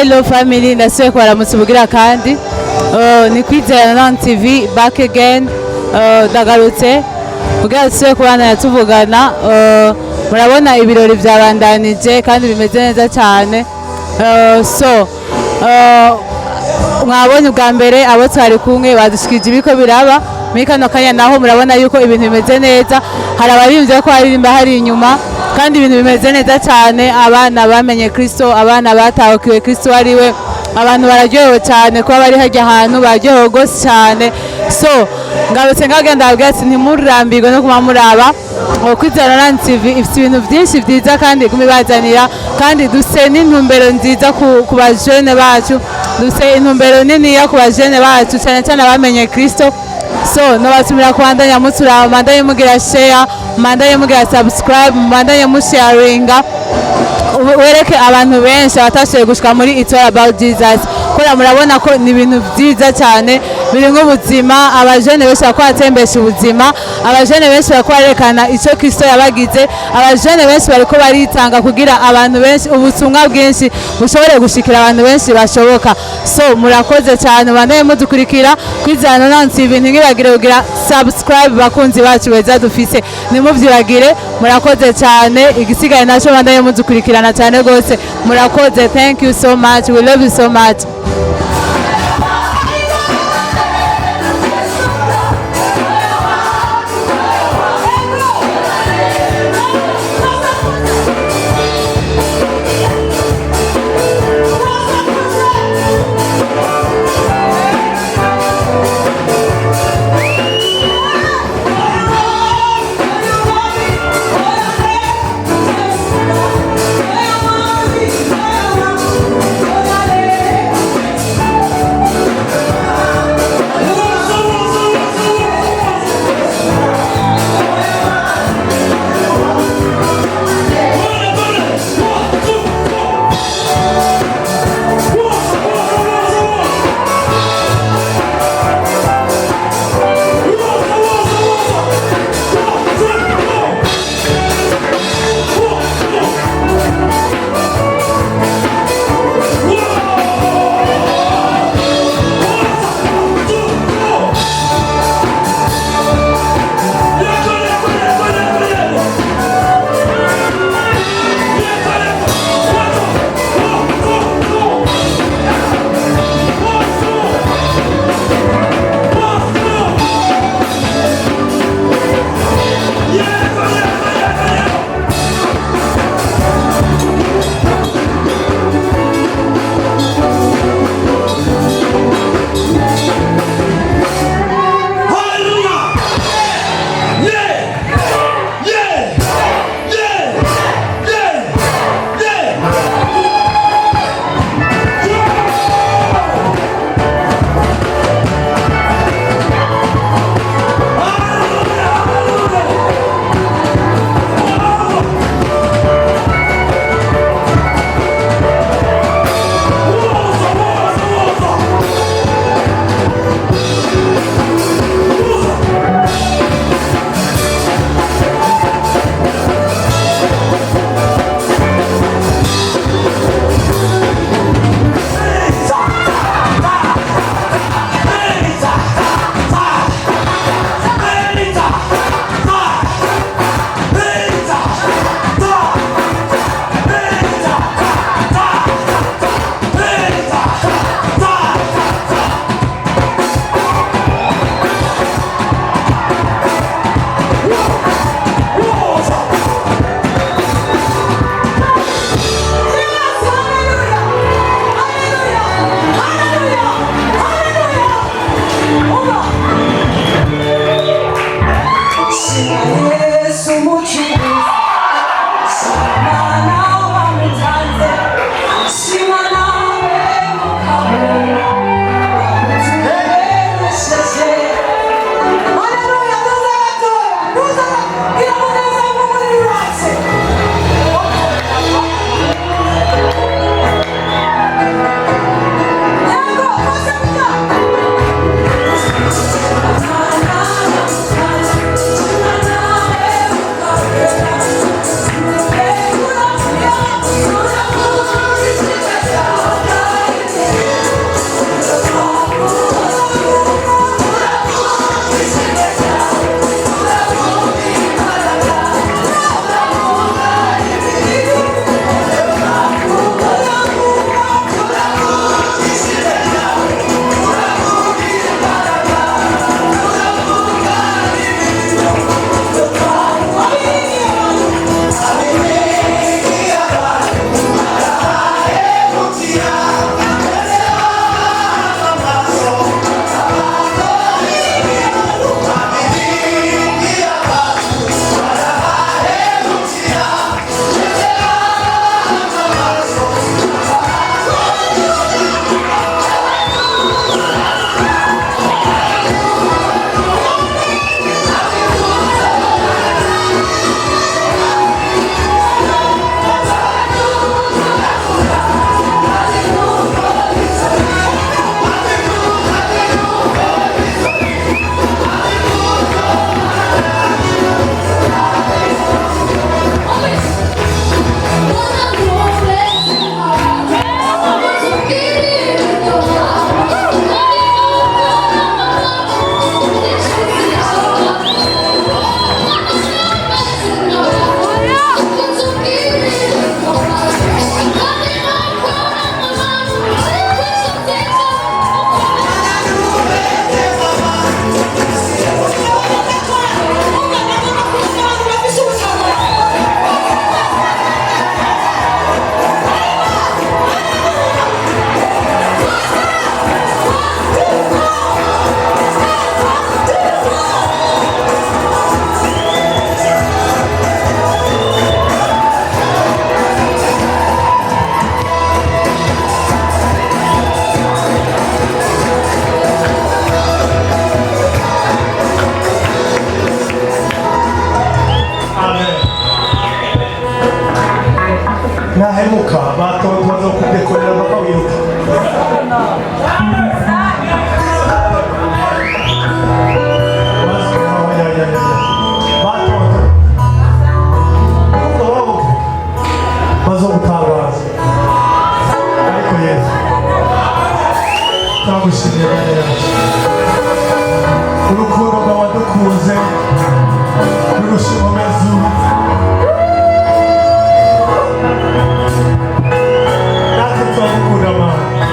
Hello family, ndasubiye kubaramutsa ubugira kandi ni kwizera na TV back again. Ndagarutse kugira dusubiye kubana tuvugana. Murabona ibirori byabandanije kandi bimeze neza cyane. Mwabonye ubwa mbere abo twari kumwe badushikije ibiko biraba muri kano kanya, naho murabona yuko ibintu bimeze neza. Hari abaririmbyi ko baririmba hari inyuma kandi ibintu bimeze neza cyane. Abana bamenye Kristo, abana batahukiwe Kristo ariwe, abantu bararyohewe cyane kuba bari hajya ahantu, bararyohewe gose cyane. Ngarutse ngagenda abwira ati ntimurambirwe no kuma muraba kwizera na TV ifite ibintu byinshi byiza kandi kumibazanira, kandi duse n'intumbero nziza ku bajene bacu, duse intumbero nini ya ku bajene bacu cyane cyane abamenye Kristo. Nobasumira kubandanya muturaba, mandanye mugira share, mandanye mugira subscribe, mandanye musharinga, wereke abantu benshi abatashoboye gushika muri It's All About Jesus. Kora murabona ko ni ibintu byiza cyane biri nk'ubuzima, abajene benshi bakwatembesha ubuzima, abajene benshi bakwarekana icyo Kristo yabagize, abajene benshi bariko baritanga kugira abantu benshi ubutumwa bwinshi bushobore gushikira abantu benshi bashoboka. Murakoze cyane, bandanye mudukurikira kwizana na TV, ntingibagire kugira subscribe bakunzi bacu beza dufise, nimuvyibagire. Murakoze cyane, igisigaye naco bandanye mudukurikirana cyane gose. Murakoze, thank you so much, we love you so much. nahemuka batonze bazokudekorera mpaka wiruka bazogutangaza ariko Yesu turagushimiye neza urukundo rwawe dukunze rurushimomeza natwe turagukunda Mana Nziza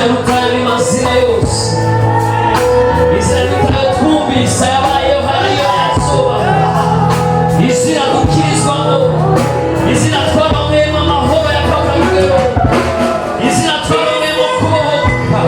izina rutari mazina yose, izina rutari twumvise yabayeho hariyo yasoba, izina dukirizwamo, izina twabamwemo amahoro y'akagarugero, izina twabamwemo kubohoka.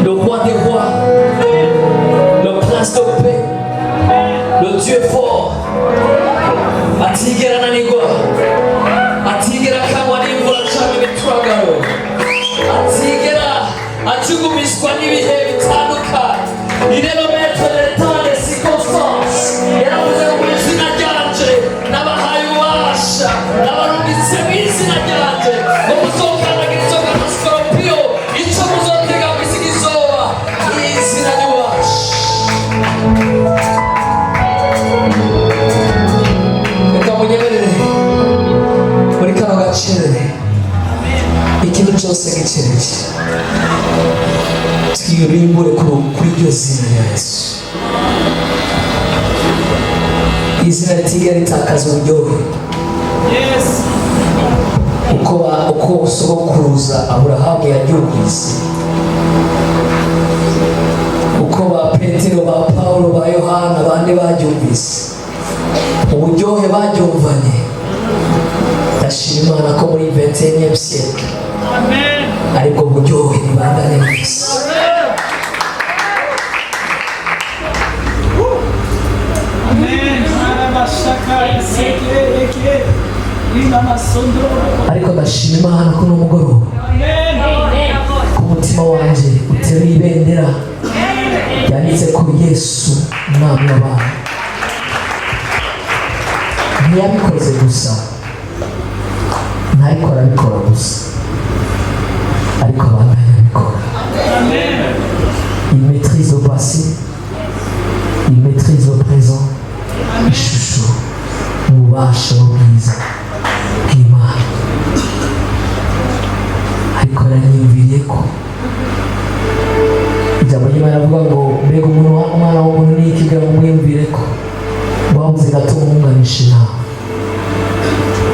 Le roi des rois, le prince de paix, le Dieu fort, atigera nanigwa, atigera kangwa n'imvura canke ibitwagaro, atigera acugumiswa n'ibihe bitandukanye. Il est le maître des temps et des circonstances. Yaravuze ngo izina ryanje nabahaye ububasha, nabarungitse mu izina ryanje ngo muzokandagira inzoka na sikorupiyo, ico muzotega kw'isi kizoba izina ry'ububasha. Reka munyemerere muri kano gacere ikintu cyose gicereke twirimbure kuri iryo zina rya Yesu, izina ritigera ritakaza uburyohe. Uko sogokuruza Aburahamu yaryumvise, uko ba Petero, ba Paulo, ba Yohana abandi baryumvise, uburyohe baryumvanye. Ndashima Imana ko muri 21e siècle ariko buryohe bibandanye mwese. Ariko ndashima Imana ko n'umugoroba ku mutima wanjye uteruye ibendera yanditse ko Yesu umwami w'abantu. Ntiyabikoze gusa, ntariko arabikora gusa, ariko abandanya abikora. Il maîtrise le passé, il maîtrise le présent, ishusho ububasha n'ubwiza bw'Imana. Ariko aranyumviriye ko ijambo ry'Imana avuga ngo mbega umwana w'umuntu ni iki kugira ngo umwiyumvire ko wabuze gato umwunganisha inama.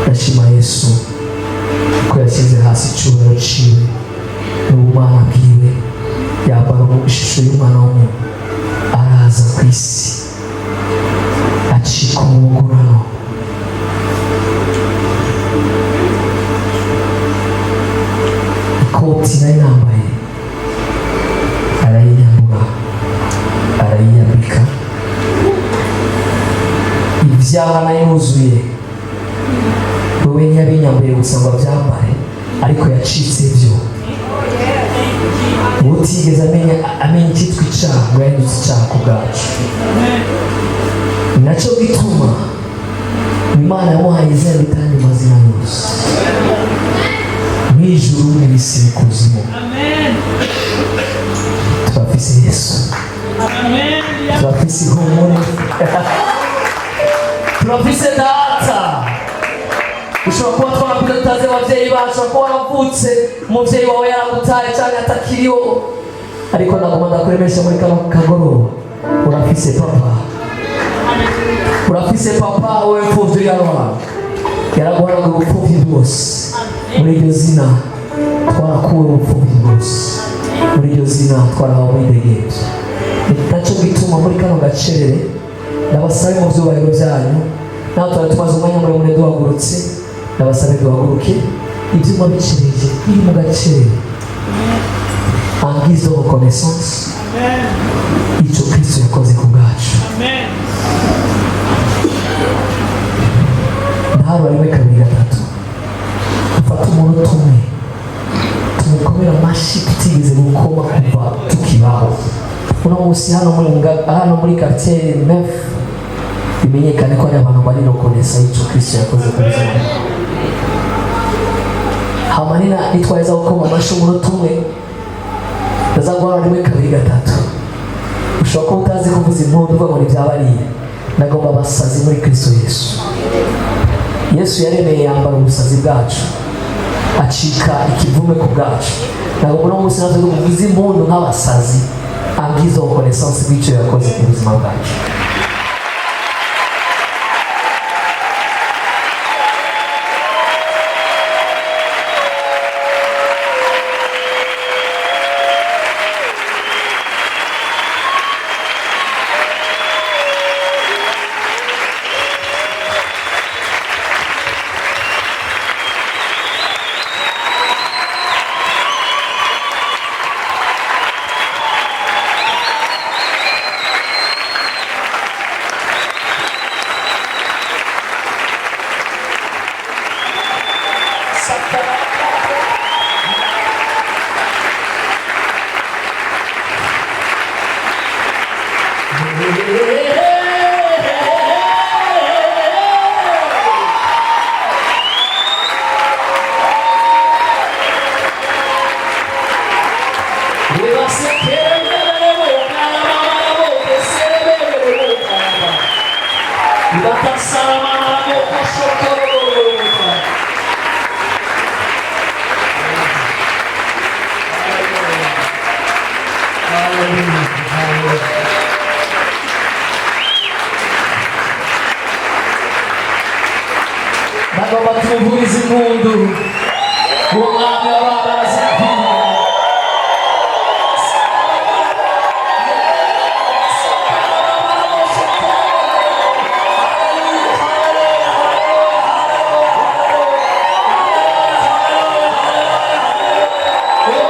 Ndashima Yesu ko yashyize hasi icyubahiro ciwe n'ubumana bwiwe, yambara mu ishusho y'umwana w'umuntu, araza ku isi acika umugurano. Ikoti nari nambaye arayiyambura, arayiyambika. Ibyaha nayo yuzuye, wowe ntiyabinyambuye gusa ngo abyambare, ariko yacitse byo. Utigeze amenya icyitwa icyaha ngo yahindutse icyaha ku bwacu. Nacyo gituma Imana yamuhaye izina ritanga amazina yose mu ijuru n'isi n'ikuzimu. Turafise Yesu, turafise ihumure, turafise data. Ushobora kuba twarakuze tutazi ababyeyi bacu, ushobora kuba waravutse umubyeyi wawe yaragutaye cyangwa atakiriho, ariko nagomba ndakuremesha muri kano kagoroba, urafise papa. Urafise papa wowe mfuvyi yawe, yaraguhanaga ubupfuvyi bwose. Muri iryo zina twarakuwe ubupfuvyi bwose, muri iryo zina twarahawe umwidegemvyo. Nacyo gituma muri kano gacerere ndabasabe mu vyubahiro vyanyu, naho twari tumaze umwanya muremure duhagurutse, ndabasabe duhaguruke ivyuma bicereje biri mu gacerere, en guise de reconnaissance ico Kristo yakoze ku bwacu. Ndaharo rimwe kabiri gatatu, dufata umunota umwe tumukomera amashyi tutigeze gukoma kuva tukibaho. Uno munsi hano muri quartier 9 bimenyekane ko ari abantu bari rokonesa ico Kristo yakoze ku buzima. Hamanina nitwaheza gukoma amashyi umunota umwe, ndazaguhara rimwe kabiri gatatu. Ushobora kuba utazi kuvuza impundu uvuga ngo ntibyabariye. Nagomba abasazi muri Kristo Yesu. Yesu yaremeye yambara ubusazi bwacu, acika ikivume ku bwacu. Nagomba no munsi natwe kuvuza impundu nk'abasazi, en guise de reconnaissance bw'icyo yakoze ku buzima bwacu. Nagomba tumuvugize impundu uwo mwami w'abana arazikwiye. Oh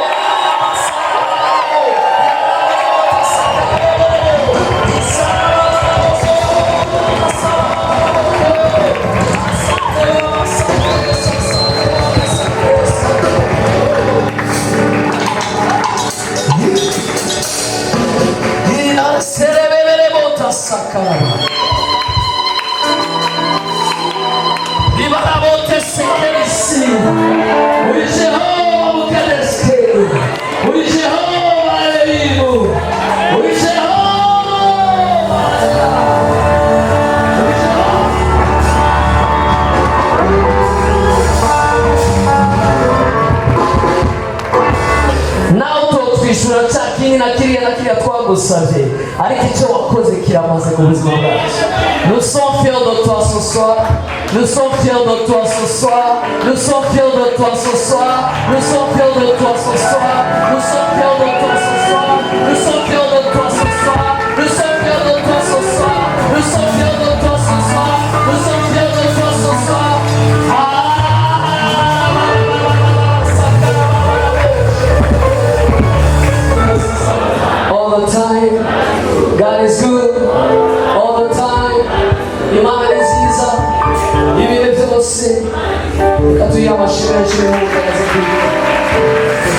kwishura cya kinini na kiriya twagusabye ariko icyo wakoze kiramaze ku buzima bwacu. Nous sommes fiers de toi ce soir. Nous sommes fiers de toi ce soir. Nous sommes fiers de toi ce soir. Nous sommes fiers de toi ce soir. Nous sommes fiers de toi ce soir. Nous sommes fiers de toi ce soir. Nous sommes fiers de toi ce soir. Nous sommes fiers de toi ce soir. Nous sommes fiers de toi ce soir. All the time, God is good. All the time, Imana ni nziza. Ibihe byose, reka tuyihe amashimwe y'ubugaragaza bw'Imana.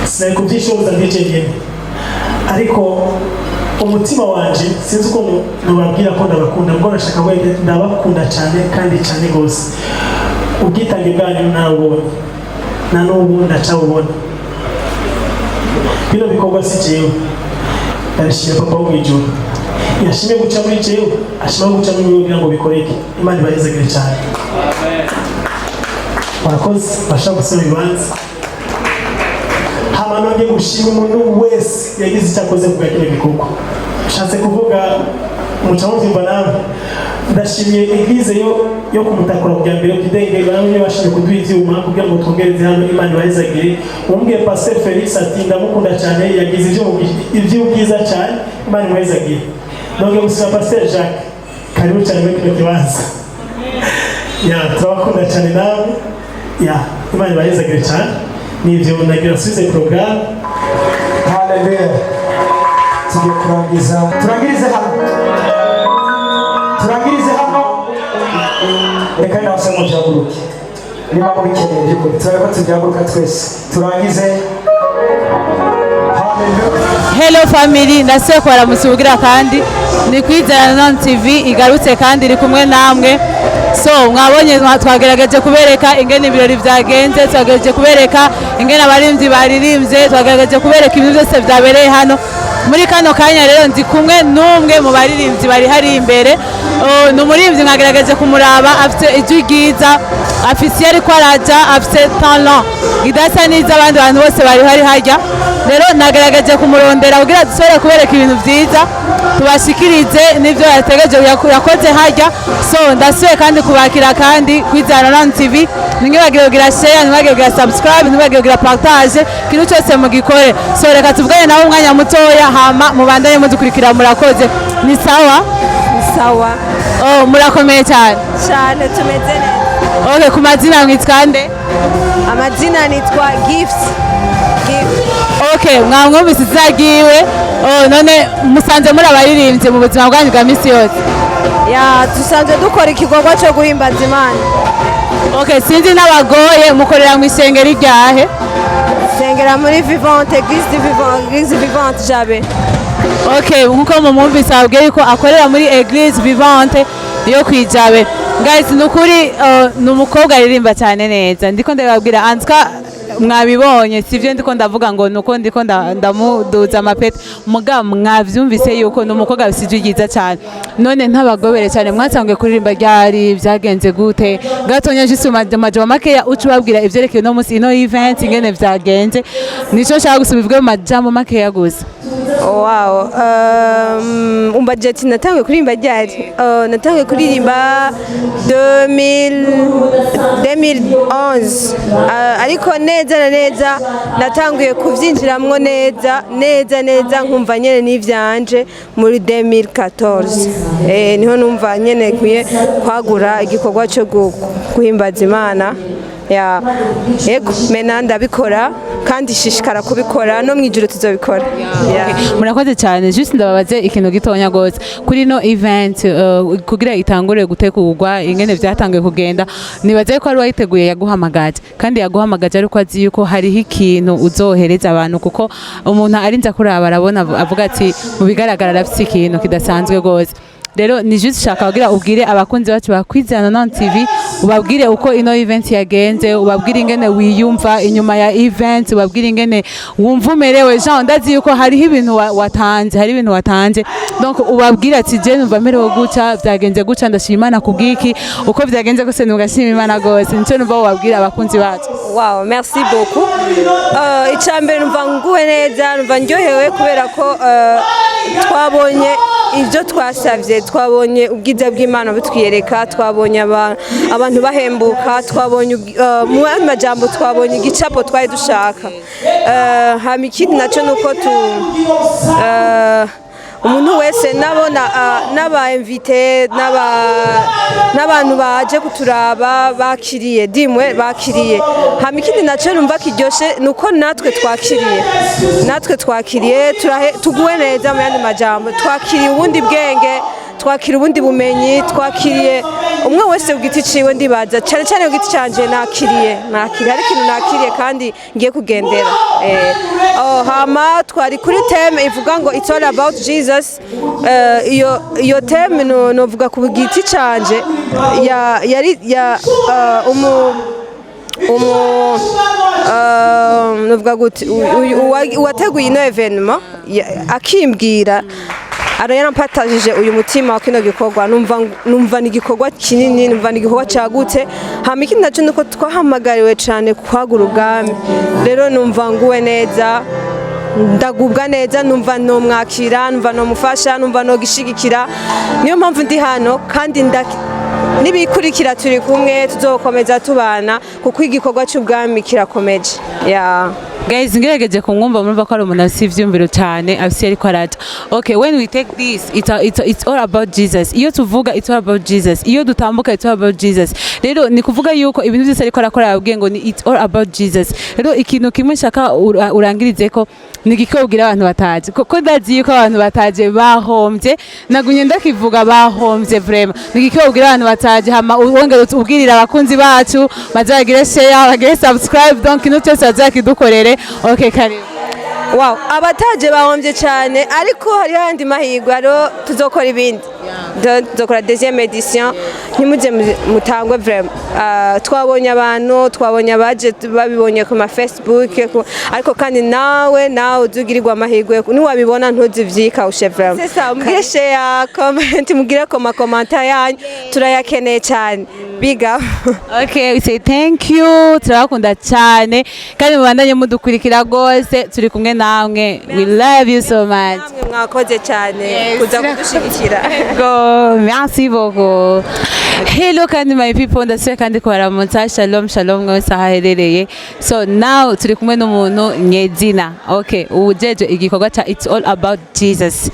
sinari kubyishoboza ndice nyine ariko umutima wanje sinzi uko nubabwira ko ndabakunda mbwo nashaka wende ndabakunda cyane kandi cyane gose ubwitange bwanyu nabonye na n'ubu ndacabubona bino bikorwa si jewe ndashimye papa wo mwijuru yashimye guca muri jewe ashima guca muri wewe kugira ngo bikoreke Imana ibayizagire cyane murakoze bashaka gusaba ibibanza hama nongeye gushima umuntu wese yagize icyo akoze ku gakino gikorwa nshatse kuvuga mucamutimba nawe ndashimiye Igice yo kumutakura bya mbere kidenge bamwe bashimye kuduha ibyuma kugira ngo twongereze hano Imana ibayizagire umbwiye Pastor Felix ati ndamukunda cyane yagize iby'ubwiza cyane Imana ibayizagire nongeye gusaba Pastor Jacques karibu cyane muri kino kibanza ya turabakunda cyane nawe ya Imana ibayizagire cyane nivyo nagira suize program. Haleluya. Tugiye kurangiza. Turangirize hano. Reka nawe mujaguruke. Niba mubikeneye by'ukuri turabeko tujaguruka twese. Turangize. Haleluya. Hello family, ndase kwaramusubigira kandi ni kwizera non TV igarutse kandi iri kumwe namwe. So mwabonye twagerageje kubereka ingene ibirori byagenze, twagerageje kubereka ingene abarinzi baririmbye, twagerageje kubereka ibintu byose byabereye hano. muri kano kanya rero ndi kumwe n'umwe mu baririmbyi bari hari imbere ni umuririmbyi nkagerageze kumuraba afite ijwi ryiza afite iyo ariko araja afite talent idasa n'iz'abandi bantu bose bari hari harya rero nagerageje kumurondera kugira dusubire kubereka ibintu byiza tubashikirize n'ibyo yategereje yakoze harya so ndasubiye kandi kubakira kandi kwizana TV ntimwibagire kugira share ntimwibagire kugira subscribe ntimwibagire kugira partage ikintu cyose mugikore so reka tuvugane nawe umwanya mutoya hama mubandanye mudukurikira murakoze ni sawa sawa murakomeye cyane cyane tumeze neza okay ku mazina mwitwa nde amazina nitwa Gift okay mwamwumvise izagiwe none musanze muri abaririmbyi mu buzima bwanyu bwa misi yose ya dusanzwe dukora igikorwa cyo guhimbaza Imana okay sinzi n'abagoye mukorera mu isengero ryahe sengera muri Vivante Église Vivante Jabe okay nkuko mumwumvise ababwiye ko akorera muri Église Vivante yo kwijabe guys nukuri ni umukobwa aririmba cyane neza ndiko ndababwira anska mwabibonye sivyo ndiko ndavuga ngo nuko ndiko ndamuduza amapete muga mwavyumvise yuko numukobwa bisije ryiza cyane none ntabagobere cyane mwatangiye kuririmba ryari byagenze gute gatonya jisi majama makeya ucu babwira ivyerekeye no musi ino event ingene vyagenze nico nshaka gusubizwe mu majambo makeya gusa wow budget natangiye kuririmba ryari natangiye kuririmba 2011 ariko neza natangiye kuvyinjiramwo neza nkumva nyene n'ivyanje muri 2014 niho numva nyene kuye kwagura igikorwa cyo guhimbaza Imana ya yego mena ndabikora kandi shishikara kubikora no mwijuru tuzobikora murakoze cyane just ndababaze ikintu gitonya gose kuri no event kugira itangure gutegurwa ingene byatangiye kugenda nibaze ko ari wayiteguye yaguhamagaje kandi yaguhamagaje ariko azi yuko hariho ikintu uzohereza abantu kuko umuntu arinza kuraba arabona avuga ati mu bigaragara rafite ikintu kidasanzwe gose rero ni juste shaka kugira ubwire abakunzi bacu bakwizana TV ubabwire uko ino event yagenze ubabwire ingene wiyumva inyuma ya event ubabwire ingene wumva umerewe Jean ndazi yuko hari ibintu watanze donc ubabwire ati je numva merewe guca byagenze guca ndashimana kubwiki uko byagenze gose nugashima Imana gose nico numva ubabwire abakunzi bacu wow merci beaucoup icambere numva nguwe neza numva ndyohewe kubera ko twabonye ibyo twasavye twabonye ubwiza bw'Imana butwiyereka twabonye abantu bahembuka twabonye mu majambo twabonye igicapo twari dushaka hama ikindi naco nuko umuntu wese nabona n'aba-invité n'abantu baje kuturaba bakiriye hama ikindi naco numva kiryoshe nuko natwe twakiriye tuguwe neza mu yandi majambo twakiriye ubundi bwenge twakira ubundi bumenyi twakiriye umwe wese ugiti ciwe ndibaza cyane ugiti canje nakiriye hari ikintu nakiriye kandi ngiye kugendera hama twari kuri theme ivuga ngo it's all about Jesus iyo theme novuga ku giti canje yari novuga gute uwateguye ino evenement akimbwira arayampatagije uyu mutima wa kino gikorwa numva ni igikorwa kinini numva ni igikorwa cagutse hama ikindi naco nuko twahamagariwe cane kwagura ubwami rero numva nguwe neza ndagubwa neza numva no mwakira numva no mufasha numva no gishigikira niyo mpamvu ndi hano kandi nibikurikira turi kumwe tuzokomeza tubana kuko igikorwa cy'ubwami kirakomeje guys ngerageje kumwumva murumva ko ari umuntu afite ivyumviro cyane afite ariko arata okay when we take this it's all about Jesus iyo tuvuga it's all about Jesus iyo dutambuka it's all about Jesus rero ni kuvuga yuko ibintu byose ariko arakora yabwiye ngo ni it's all about Jesus rero ikintu kimwe shaka urangirize ko nigikobwira abantu bataje kuko ndazi yuko abantu bataje bahombye nagumye ndakivuga bahombye vraiment nigikobwira abantu bataje hama wongera ubwirira abakunzi bacu bazagire share bagire subscribe donc ikintu cyose azakidukorere okay karibu wow abataje bahombye cyane ariko hari handi mahigwa ro tuzokora ibindi tuzokora deuxième édition ntimuze mutangwe vraiment twabonye abantu twabonye abaje babibonye ku ma Facebook ariko kandi nawe uzugirirwa amahirwe niwabibona ntuzivyikawushe vraiment c'est ça mugire share comment mugire ko commentaire yanyu turayakeneye cyane big up. Okay, we say thank you, turabakunda cyane kandi mubandanye mudukurikira gose turi kumwe namwe. We love you so much. Namwe mwakoze cyane kuza kudushigikira. Go, merci beaucoup. Hello kandi my people, ndase kandi ko baramutsa. Shalom shalom mwese ahaherereye. So now turi kumwe n'umuntu Nyezina. Okay, ujeje igikorwa cha It's All About Jesus.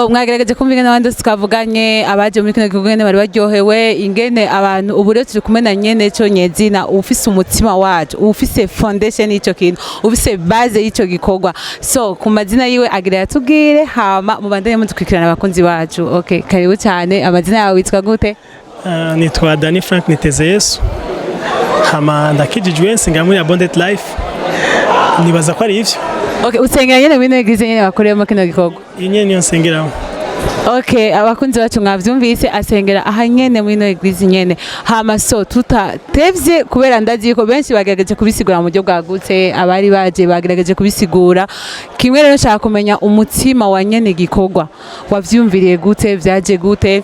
Mwagerageje kumvira n'abandi tukavuganye abaje muri kino gikorwa bari baryohewe ingene abantu ubu rero turi kumwe na nyene cyo Nyezina ufise umutima wacu ufise foundation y'icyo kintu ufise base y'icyo gikorwa. So ku mazina yiwe agira yatubwire hama mubandanye mudukurikirana abakunzi bacu. Okay, karibu cyane. Amazina yawe witwa gute? Nitwa Dani Frank Niteze Yesu. Hama ndakijijwe nsinga muri Abundant Life. Nibaza ko ari ivyo. Okay, usengera nyene muri Igice nyene bakoreyemo kino gikorwa. Nyene niyo nsengeramo. Okay, abakunzi bacu mwavyumvise asengera aha nyene muri Igice nyene. Hama so tutatevye kubera ndazi ko benshi bagerageje kubisigura mu buryo bwagutse abari baje bagerageje kubisigura. Kimwe rero nshaka kumenya umutima wa nyene gikorwa. Wavyumviriye gute vyaje gute?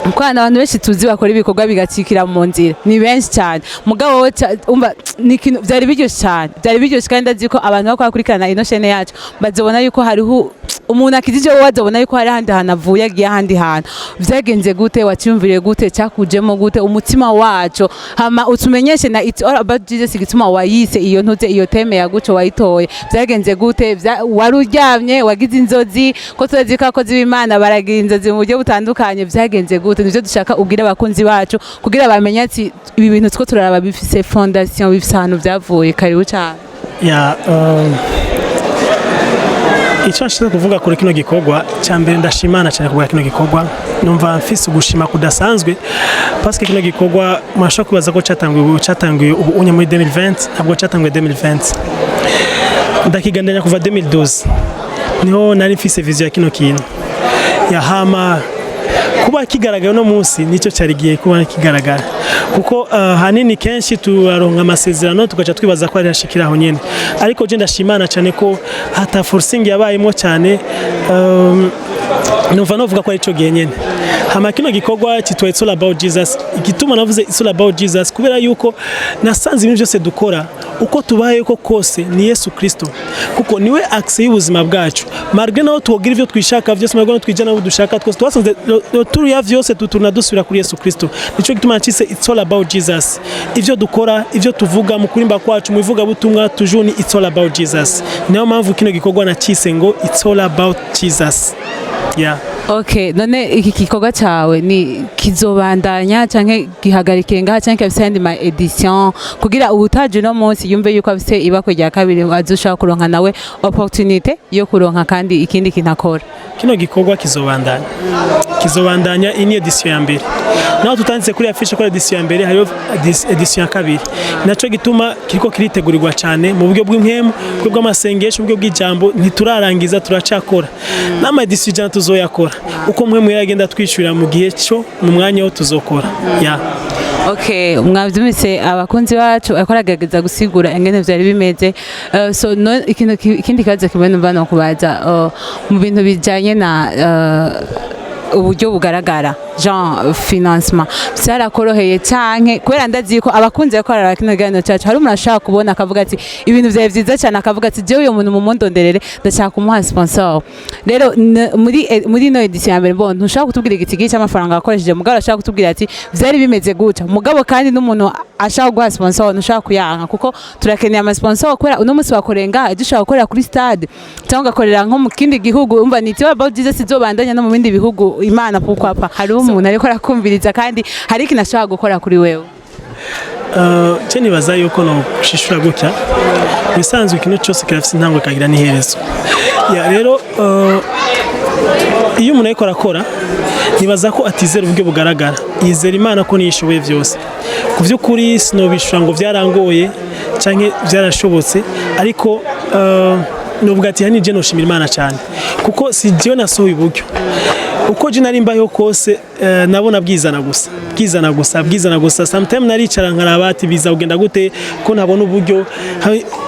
Mukwana abantu benshi tuzi bakora ibikorwa bigacikira mu nzira ni benshi cyane mugabo umva nikintu byari biryoshye kandi ndazi ko abantu bakora kurikirana ino chaîne yacu bazobona yuko hariho umuntu akizije wazobona yuko hari handi hanavuye agiye handi hantu vyagenze gute wacyumviriye gute cyakujemo gute umutima wacu hama utumenyeshe na It's All About Jesus igituma wayise iyo ntuze iyo teme yaguco wayitoye vyagenze gute waruryamye wagize inzozi ko tuzi ko z'Imana baragira inzozi mu buryo butandukanye vyagenze gute nivyo dushaka ubwira abakunzi bacu kugira bamenye ati ibi bintu two turaraba bifise fondation bifise ahantu vyavuye karibu cyane. Icyo nshaka kuvuga kuri kino gikorwa cyambere ndashimana cyane kuvuga kino gikorwa numva mfise gushima kudasanzwe parce que kino gikorwa mwashaka kubaza ko cyatanguye ubu unye muri 2020 ntabwo cyatanguye 2020 ndakigandanya kuva 2012 niho nari mfise vision ya kino kintu yahama kuba kigaragara no munsi nicyo cyarigiye kuba kigaragara kuko hanini kenshi turaronka amasezerano tugaca twibaza ko ari hashikiraho nyene ariko je ndashimana cyane ko hata forcing yabayemo cyane numva novuga ko ari cyo gihe nyene hama kino gikorwa kitwa It's All About Jesus igituma navuze It's All About Jesus kubera yuko nasanze ibintu byose dukora uko tubaye ko kose ni Yesu Kristo kuko niwe axe y'ubuzima bwacu marge naho tugira ivyo twishaka byose marge no twijana n'ubwo dushaka twose twasanze turi ya vyose tutuna dusubira kuri Yesu Kristo nico gituma cyise It's All About Jesus ivyo dukora ivyo tuvuga mu kurimba kwacu mu ivuga butumwa tujuni It's All About Jesus niyo mpamvu kino gikorwa na cyise ngo It's All About Jesus. Yeah. Okay, none iki gikorwa cyawe ni kizobandanya canke gihagarike ngaha canke afise ma edition kugira ubutaje no munsi yumve yuko afise ibako rya kabiri azoshaka kuronka nawe opportunity yo kuronka kandi ikindi kinakora. Kino gikorwa kizobandanya ini edition ya mbere naho tutanditse kuri afishe ko edition ya mbere hariyo edition ya kabiri naco gituma kiriko kiritegurirwa cyane mu buryo bw'impemu bw'amasengesho mu buryo bw'ijambo ntiturarangiza turacakora n'ama edition jana tuzoyakora uko mpemu yaragenda twishurira mu gihe cyo mu mwanya wo tuzokora ya. Okay, mwavyumise abakunzi bacu akoragageza gusigura ingene vyari bimeze. So no ikindi kaza kimwe numva no kubaza mu bintu bijanye na uburyo bugaragara Jean financement sarakoroheye canke kubera ndazi ko abakunze yakorera kino gano cyacu hari umuntu ashaka kubona akavuga ati ibintu vyaye vyiza cyane akavuga ati jewe uyo muntu mu mondonderere ndashaka kumuha sponsor. Rero muri no edition ya mbere bon ntushaka kutubwira igitigi cy'amafaranga akoresheje mugabo ashaka kutubwira ati vyari bimeze guca mugabo kandi n'umuntu ashaka guha sponsor ntushaka kuyanka kuko turakeneye ama sponsor kubera uno munsi bakorenga dushaka gukorera kuri stade cyangwa gakorera nko mu kindi gihugu umva ni It's About Jesus izobandanya no mu bindi bihugu Imana kuko apa hari umuntu ariko arakumviriza kandi hari ikintu ashaka gukora kuri wewe. Je nibaza yuko no shishura gutya bisanzwe ikintu cyose kirafite intangwe kagira n'iherezo ya rero iyo umuntu ariko arakora nibaza ko atizera uburyo bugaragara yizera Imana ko niyishoboye byose ku by'ukuri sinobishura ngo byarangoye canke byarashobotse ariko nubwo ati hani je no shimira Imana cyane kuko si je nasohoye uburyo uko je nari mbayeho kose nabona bwizana gusa sometimes naricara nkaraba ati biza kugenda gute ko ntabona uburyo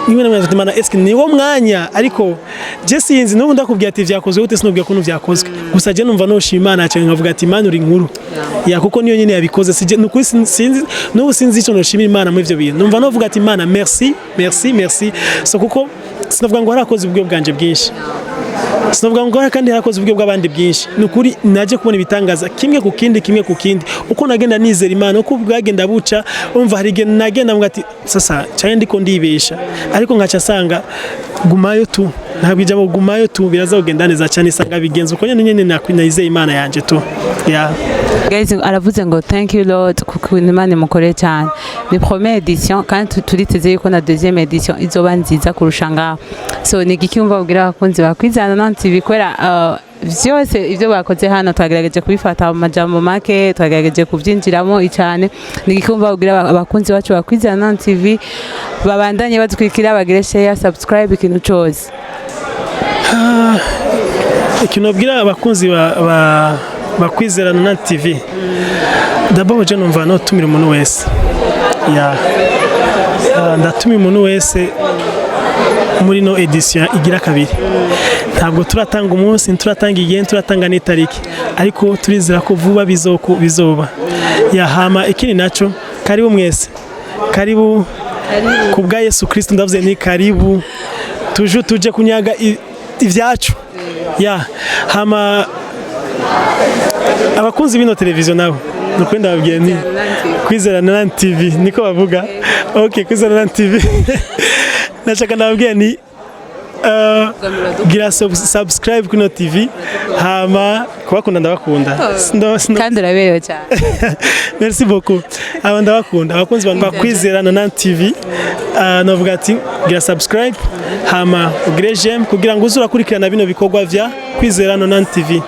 niwe namwe mana eske niwo mwanya ariko je sinzi no ndakubwira ati vyakozwe gute sinubwiye ko vyakozwe gusa je numva no shimana cyane nkavuga ati Imana uri inkuru ya kuko niyo nyene yabikoze sije nuko sinzi no sinzi ico no shimira Imana mu ivyo bintu numva no vuga ati Imana merci so kuko sinavuga ngo harakoze ubwo bwanje bwinshi sinavuga ngo kandi harakoze ubwo bw'abandi bwinshi nukuri naje kubona ibitangaza kimwe ku kindi uko nagenda nizera Imana uko bwagenda buca umva hari igihe nagenda mvuga ati sasa cyane ndiko ndibesha ariko nkaca sanga gumayo tu ntabwo ijabo gumayo tu biraza kugenda neza cyane isanga bigenza uko nyene nakwinayizeye Imana yanje tu yeah. Guys, aravuze ngo thank you Lord kuko Imana mukore cyane ni première édition kandi turiteze yuko na deuxième édition izoba nziza kurusha ngaho so ni gicyumva ubwira abakunzi bakwizana nanti bikora vyose ivyo bakoze hano twagerageje kubifata mu majambo make twagerageje kuvyinjiramo icane ni gicyumva ubwira abakunzi bacu bakwizana TV babandanye badukurikira bagire share subscribe ikintu cyose ikintu ubwira abakunzi bakwizerana na TV d'abord je numva no tumira umuntu wese ya ndatumira umuntu wese muri no edition igira kabiri ntabwo turatanga umunsi turatanga igihe turatanga n'itariki ariko turizera ko vuba bizoba yahama ikindi naco karibu mwese karibu kubwa Yesu Kristo ndavuze ni karibu tuje kunyaga ivyacu ya hama abakunzi bino televiziyo nabo nukwenda babwiye ni kwizerana na TV niko bavuga okay kwizerana na TV nashaka nabwiye ni gira subscribe kuno TV hama kubakunda ndabakunda kandi uraberewe cyane merci beaucoup aba ndabakunda abakunzi bakwizerana na TV navuga ati gira subscribe hama ugire j'aime kugira ngo uzurakurikirana bino bikorwa vya kwizerana na TV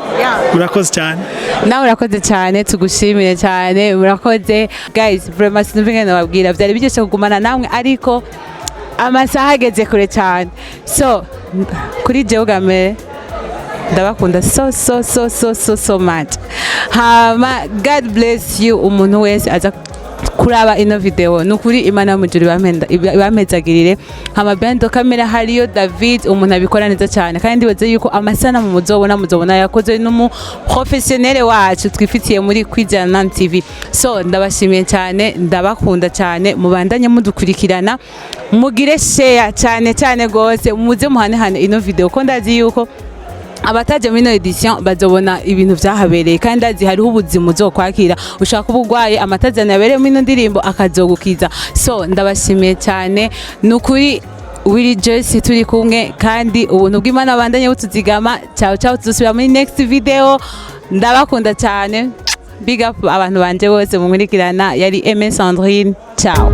murakoze cyane nawe urakoze cyane tugushimire cyane murakoze guys vraiment sinumvenge nababwira byari bigisha kugumana namwe ariko amasaha ageze kure cyane so kuri jewe gamere ndabakunda so much hama God bless you umuntu wese aza kuraba ino video nukuri Imana mujuri bamezagirire hama bendo kamera hariyo David umuntu abikora neza cyane kandi baze yuko amasana mu muzobona yakoze n'umu professionnel wacu twifitiye muri Kwizana TV so ndabashimiye cyane ndabakunda cyane mubandanye mudukurikirana mugire share cyane gose muze muhane ino video ko ndazi yuko abataje muri no edition bazobona ibintu vyahabereye kandi azi hariho ubuzima uzokwakira ushaka ubugwaye amatazana yabereye muri no ndirimbo akazogukiza so ndabashimiye cyane nukuri Willy Joyce turi kumwe kandi ubuntu bw'Imana bandanye butuzigama ciao tuzosubira muri next video ndabakunda cyane big up abantu banje bose mumurikirana yari Aimé Sandrine ciao